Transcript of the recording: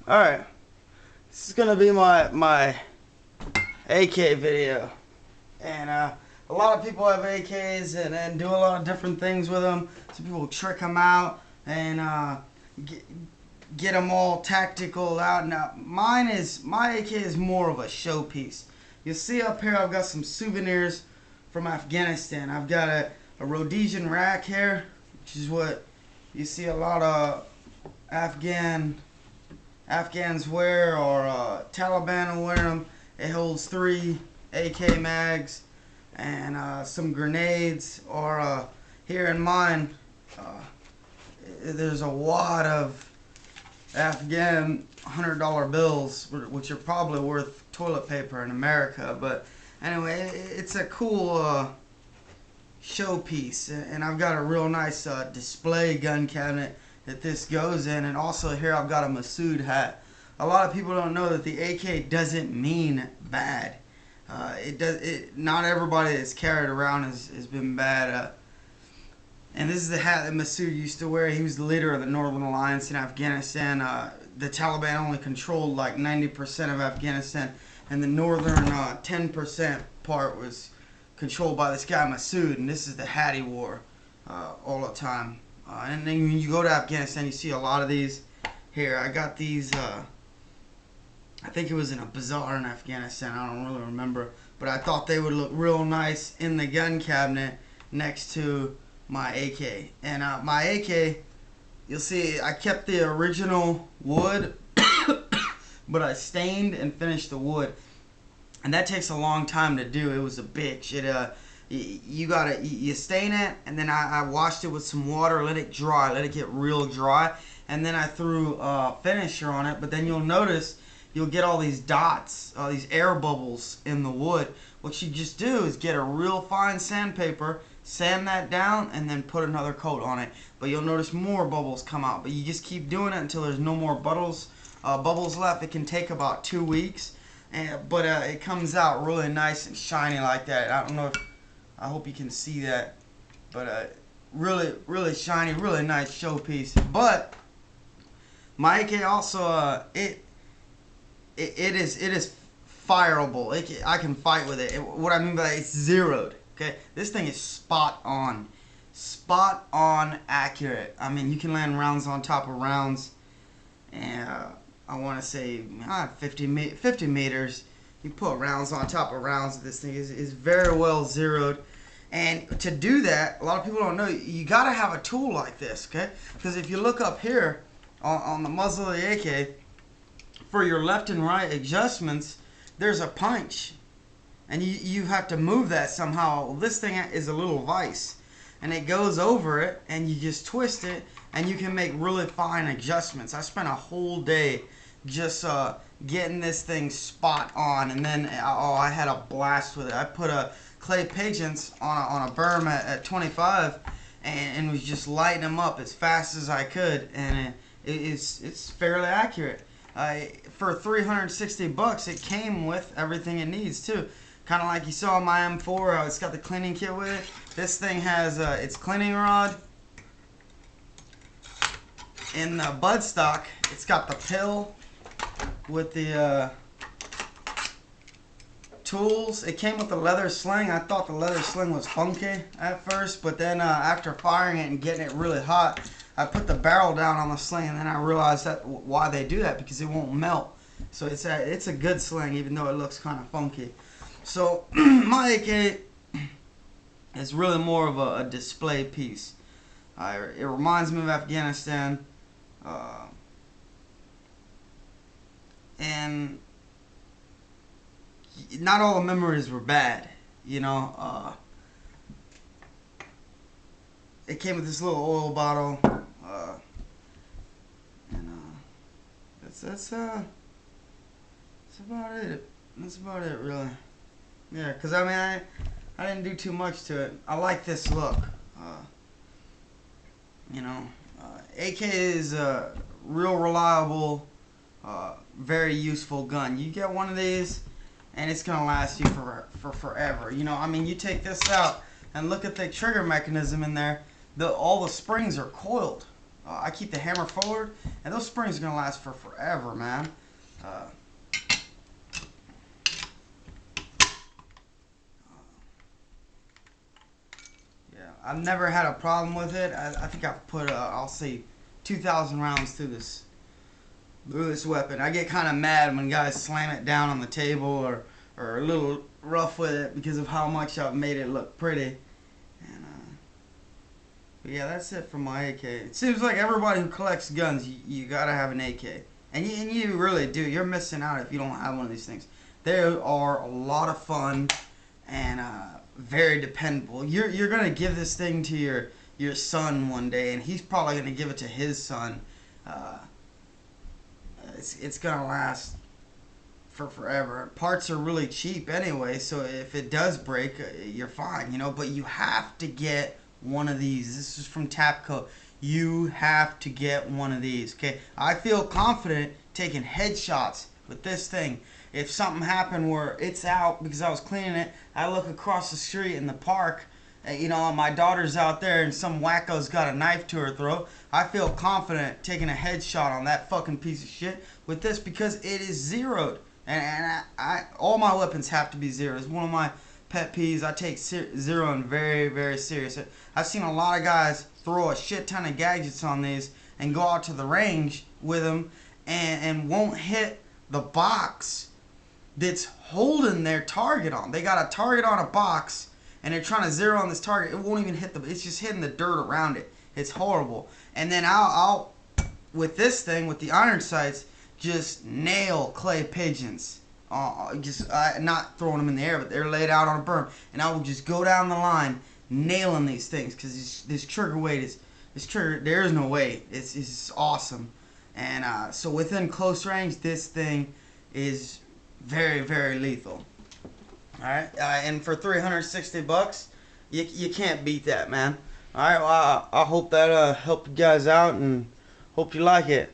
Alright, this is gonna be my AK video. And a lot of people have AKs and do a lot of different things with them. Some people trick them out and get them all tactical out. Now, my AK is more of a showpiece. You'll see up here I've got some souvenirs from Afghanistan. I've got a Rhodesian rack here, which is what you see a lot of Afghans wear, or Taliban will wear them. It holds 3 AK mags and some grenades. Or here in mine, there's a wad of Afghan $100 bills, which are probably worth toilet paper in America. But anyway, it's a cool showpiece, and I've got a real nice display gun cabinet that this goes in. And also here I've got a Masood hat. A lot of people don't know that the AK doesn't mean bad. Not everybody that's carried around has been bad. And this is the hat that Masood used to wear. He was the leader of the Northern Alliance in Afghanistan. The Taliban only controlled like 90% of Afghanistan, and the northern 10% part was controlled by this guy Masood. And this is the hat he wore all the time. And then when you go to Afghanistan, you see a lot of these. Here, I got these. I think it was in a bazaar in Afghanistan. I don't really remember, but I thought they would look real nice in the gun cabinet next to my AK. And my AK, you'll see I kept the original wood, but I stained and finished the wood, and that takes a long time to do. It was a bitch. You stain it, and then I washed it with some water, let it dry, let it get real dry, and then I threw finisher on it. But then you'll notice you'll get all these dots, these air bubbles in the wood. What you just do is get a real fine sandpaper, sand that down, and then put another coat on it. But you'll notice more bubbles come out. But you just keep doing it until there's no more bubbles left. It can take about 2 weeks, but it comes out really nice and shiny like that. I don't know if, I hope you can see that, but really, really shiny, really nice showpiece. But my AK also, it is fireable. I can fight with it. What I mean by that, it's zeroed. Okay, this thing is spot on accurate. I mean, you can land rounds on top of rounds, and I want to say 50 meters. You put rounds on top of rounds. This thing is very well zeroed. And to do that, a lot of people don't know, you got to have a tool like this, okay? Because if you look up here on the muzzle of the AK, for your left and right adjustments, there's a punch, and you have to move that somehow. Well, this thing is a little vise, and it goes over it, and you just twist it, and you can make really fine adjustments. I spent a whole day just getting this thing spot on, and then I had a blast with it. I put a clay pigeons on a berm at 25, and was just lighting them up as fast as I could, and it's fairly accurate. For $360, it came with everything it needs too. Kind of like you saw my M4, it's got the cleaning kit with it. This thing has its cleaning rod. In the buttstock, it's got the pill with the tools. It came with the leather sling. I thought the leather sling was funky at first, but then after firing it and getting it really hot, I put the barrel down on the sling, and then I realized that why they do that, because it won't melt. So it's a good sling, even though it looks kind of funky. So my AK is really more of a display piece. It reminds me of Afghanistan, and not all the memories were bad, you know. It came with this little oil bottle, and that's about it. That's about it, really. Yeah, because I mean, I didn't do too much to it. I like this look. You know, AK is a real reliable, very useful gun. You get one of these, and it's gonna last you for forever. You know, I mean, you take this out and look at the trigger mechanism in there. All the springs are coiled. I keep the hammer forward, and those springs are gonna last for forever, man. Uh, yeah, I've never had a problem with it. I think I've put, I'll say, 2,000 rounds through this weapon. I get kind of mad when guys slam it down on the table or a little rough with it because of how much I've made it look pretty. And but yeah, that's it for my AK. It seems like everybody who collects guns, you gotta have an AK, and you really do. You're missing out if you don't have one of these things. They are a lot of fun and very dependable. You're gonna give this thing to your son one day, and he's probably gonna give it to his son. Uh, it's gonna last for forever. Parts are really cheap anyway, so if it does break, you're fine, you know. But you have to get one of these. This is from Tapco. You have to get one of these. Okay, I feel confident taking headshots with this thing. If something happened where it's out because I was cleaning it, I look across the street in the park, you know, my daughter's out there and some wacko's got a knife to her throat. I feel confident taking a headshot on that fucking piece of shit with this because it is zeroed. And I all my weapons have to be zero. It's one of my pet peeves. I take zeroing very, very serious. I've seen a lot of guys throw a shit ton of gadgets on these and go out to the range with them and won't hit the box that's holding their target on. They got a target on a box and they're trying to zero on this target. It won't even hit it's just hitting the dirt around it. It's horrible. And then I'll with this thing, with the iron sights, just nail clay pigeons. Not throwing them in the air, but they're laid out on a berm. And I will just go down the line nailing these things because this trigger weight there is no weight. It's awesome. And so within close range, this thing is very, very lethal. Alright, and for $360, you can't beat that, man. Alright, well, I hope that helped you guys out and hope you like it.